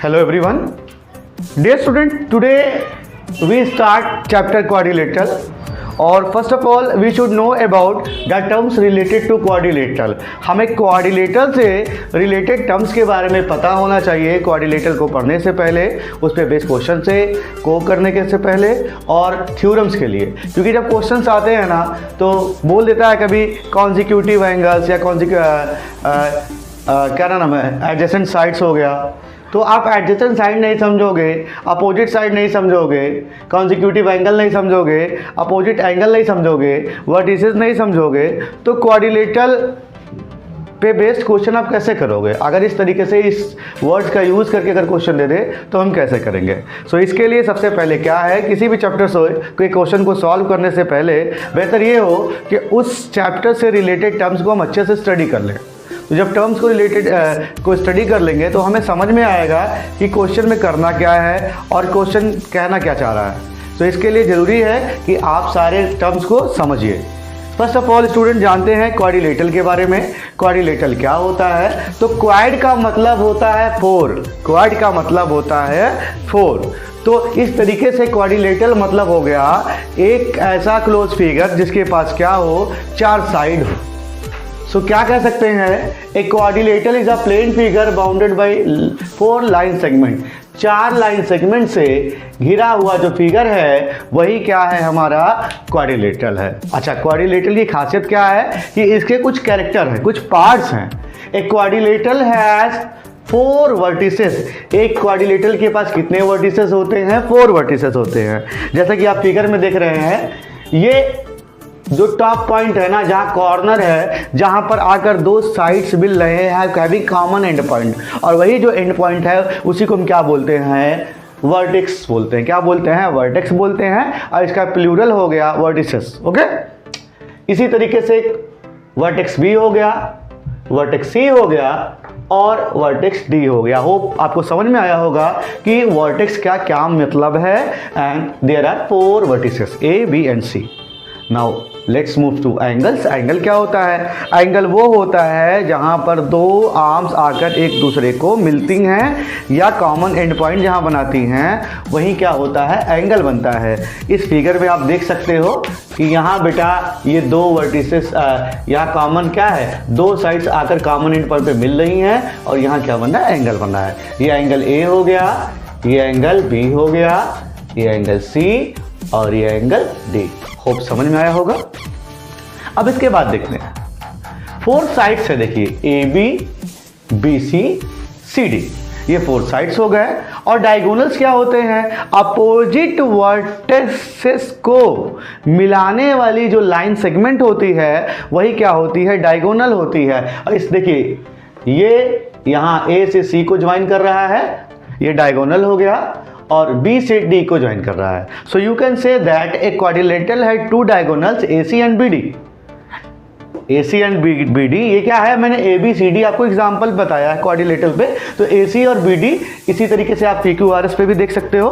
Hello everyone. Dear student, today we start chapter quadrilateral. और first of all we should know about the terms related to quadrilateral. हमें quadrilateral से रिलेटेड terms के बारे में पता होना चाहिए क्वाड्रिलेटरल को पढ़ने से पहले, उस पर बेस्ड क्वेश्चन से को करने के से पहले और थ्योरम्स के लिए. क्योंकि जब क्वेश्चंस आते हैं ना तो बोल देता है कभी कॉन्जिक्यूटिव एंगल्स या क्या नाम है एडजेसेंट साइड्स हो गया, तो आप एडजेसेंट साइड नहीं समझोगे, अपोजिट साइड नहीं समझोगे, कॉन्जिक्यूटिव एंगल नहीं समझोगे, अपोजिट एंगल नहीं समझोगे, वर्टिसेस नहीं समझोगे, तो क्वाड्रिलेटरल पे बेस्ड क्वेश्चन आप कैसे करोगे? अगर इस तरीके से इस वर्ड्स का यूज़ करके अगर क्वेश्चन दे दे तो हम कैसे करेंगे? सो इसके लिए सबसे पहले क्या है, किसी भी चैप्टर से कोई क्वेश्चन को सॉल्व करने से पहले बेहतर ये हो कि उस चैप्टर से रिलेटेड टर्म्स को हम अच्छे से स्टडी कर लें. तो जब टर्म्स को रिलेटेड को स्टडी कर लेंगे तो हमें समझ में आएगा कि क्वेश्चन में करना क्या है और क्वेश्चन कहना क्या चाह रहा है. तो इसके लिए ज़रूरी है कि आप सारे टर्म्स को समझिए. फर्स्ट ऑफ ऑल स्टूडेंट जानते हैं क्वाड्रिलेटरल के बारे में. क्वाड्रिलेटरल क्या होता है? तो क्वाड का मतलब होता है 4. क्वाड का मतलब होता है 4. तो इस तरीके से क्वाड्रिलेटरल मतलब हो गया एक ऐसा क्लोज फिगर जिसके पास क्या हो, 4 साइड हो. सो क्या कह सकते हैं, a quadrilateral is a plane figure bounded by 4 line segment. 4 line segment से घिरा हुआ जो फिगर है वही क्या है, हमारा क्वाड्रिलेटरल है. अच्छा, क्वाड्रिलेटरल की खासियत क्या है कि इसके कुछ कैरेक्टर हैं, कुछ पार्ट्स हैं. A quadrilateral has 4 vertices. एक क्वाड्रिलेटरल के पास कितने वर्टिसेस होते हैं? 4 वर्टिसेस होते हैं. जैसा कि आप फिगर में देख रहे हैं, ये जो टॉप पॉइंट है ना, जहाँ कॉर्नर है, जहाँ पर आकर 2 साइड्स मिल रहे हैं, हैविंग कॉमन एंड पॉइंट, और वही जो एंड पॉइंट है उसी को हम क्या बोलते हैं, वर्टेक्स बोलते हैं. क्या बोलते हैं? वर्टेक्स बोलते हैं. और इसका प्लूरल हो गया वर्टिसेस. ओके, इसी तरीके से वर्टेक्स बी हो गया, वर्टेक्स सी हो गया और वर्टेक्स डी हो गया. होप आपको समझ में आया होगा कि वर्टेक्स का क्या मतलब है. And there are 4 vertices A B and C. Now let's move to angles. Angle क्या होता है? एंगल वो होता है जहाँ पर 2 आर्म्स आकर एक दूसरे को मिलती हैं या कॉमन एंड पॉइंट जहाँ बनाती हैं, वही क्या होता है, एंगल बनता है. इस फिगर में आप देख सकते हो कि यहाँ बेटा ये 2 वर्टिसेस यहाँ कॉमन क्या है, 2 साइड्स आकर कॉमन एंड पॉइंट पे मिल रही हैं और यहाँ क्या बन रहा है, एंगल बन रहा है. ये एंगल ए हो गया, ये एंगल बी हो गया, ये एंगल सी और ये एंगल डी. होप समझ में आया होगा. अब इसके बाद देखते हैं 4 साइड्स है. देखिए A B B C C D, ये 4 साइड्स हो गए. और डायगोनल्स क्या होते हैं? अपोजिट वर्टेक्सेस को मिलाने वाली जो लाइन सेगमेंट होती है वही क्या होती है, डायगोनल होती है. और इस देखिए ये यहाँ ए से सी को ज्वाइन कर रहा है, ये डायगोनल हो गया, और B से D को ज्वाइन कर रहा है. So you can say that a quadrilateral है 2 diagonals AC and BD. AC and BD ये क्या है, मैंने ABCD आपको एग्जांपल बताया है क्वाड्रिलेटरल पे. तो AC और BD इसी तरीके से आप PQRS पे भी देख सकते हो.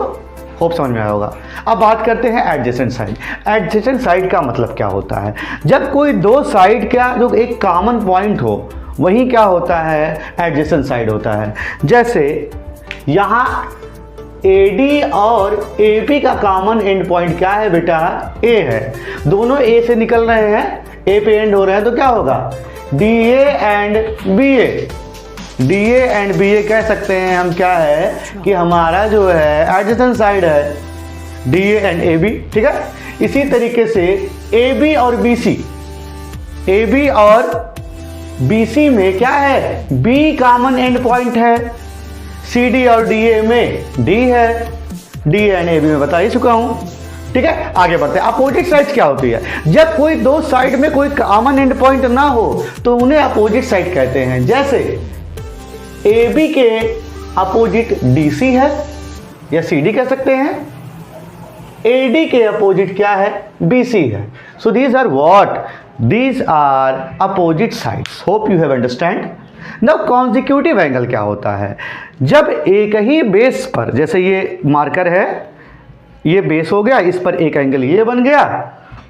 होप समझ में आया होगा. अब बात करते हैं एडजेसेंट साइड. एडजेसेंट साइड का मतलब क्या होता है? जब कोई 2 साइड का जो एक कॉमन पॉइंट हो वही क्या होता है, एडजेसेंट साइड होता है. जैसे यहाँ AD और AP का कॉमन एंड पॉइंट क्या है बेटा, A है. दोनों A से निकल रहे हैं, A पे एंड हो रहे हैं, तो क्या होगा, DA and BA. DA and BA कह सकते हैं हम क्या है कि हमारा जो है एडजेसेंट साइड है, DA एंड AB. ठीक है. इसी तरीके से AB और BC, AB और BC में क्या है, B कॉमन एंड पॉइंट है. CD और DA में D है, DA एंड AB में बता ही चुका हूं. ठीक है, आगे बढ़ते हैं. अपोजिट साइड्स क्या होती है? जब कोई 2 साइड में कोई कॉमन एंड पॉइंट ना हो तो उन्हें अपोजिट साइड कहते हैं. जैसे AB के अपोजिट DC है या CD कह सकते हैं, AD के अपोजिट क्या है, BC है. So these are what, these are opposite sides. Hope you have understand. Now consecutive angle क्या होता है? जब एक ही बेस पर, जैसे ये मार्कर है, ये बेस हो गया, इस पर एक एंगल ये बन गया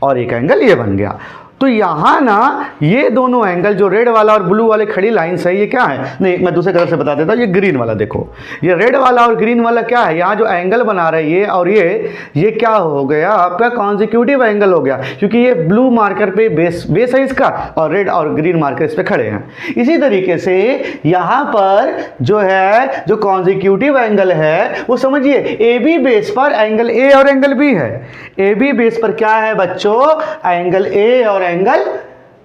और एक एंगल ये बन गया. तो यहाँ ना ये दोनों एंगल जो रेड वाला और ब्लू वाले खड़ी लाइन्स है, ये क्या है, नहीं मैं दूसरे कलर से बता देता हूँ, ये ग्रीन वाला देखो, ये रेड वाला और ग्रीन वाला क्या है, यहाँ जो एंगल बना रहे हैं ये और ये क्या हो गया आपका कॉन्जिक्यूटिव एंगल हो गया, क्योंकि ये ब्लू मार्कर पे बेस है इसका और रेड और ग्रीन मार्कर इस पे खड़े हैं। इसी तरीके से यहाँ पर जो है जो कॉन्जिक्यूटिव एंगल है वो समझिए ए बी बेस पर एंगल ए और एंगल बी है। ए बी बेस पर क्या है बच्चों, एंगल ए और एंगल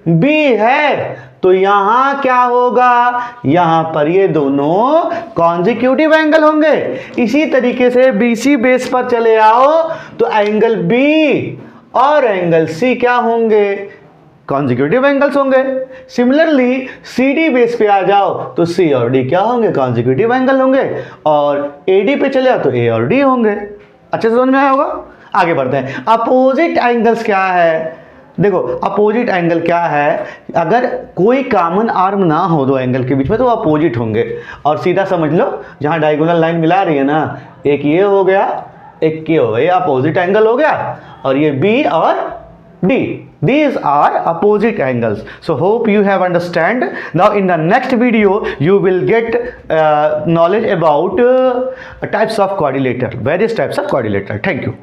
बी है। तो यहां क्या होगा, यहां पर ये दोनों कॉन्जिक्यूटिव एंगल होंगे। इसी तरीके से बीसी बेस पर चले आओ तो एंगल बी और एंगल सी क्या होंगे, कॉन्जिक्यूटिव एंगल्स होंगे। सिमिलरली सी डी बेस पे आ जाओ तो सी और डी क्या होंगे, कॉन्जिक्यूटिव एंगल होंगे, और ए डी पे चले आओ तो ए और डी होंगे। अच्छे से समझ में आया होगा। आगे बढ़ते हैं। अपोजिट एंगल्स क्या है, देखो अपोजिट एंगल क्या है, अगर कोई कॉमन आर्म ना हो दो एंगल के बीच में तो अपोजिट होंगे। और सीधा समझ लो जहां डायगोनल लाइन मिला रही है ना, एक ये हो गया एक ये हो गया, ये अपोजिट एंगल हो गया, और ये बी और D. These are opposite angles. So hope you have understand. Now in the next video you will get knowledge about types of quadrilateral, various types of quadrilateral. Thank you.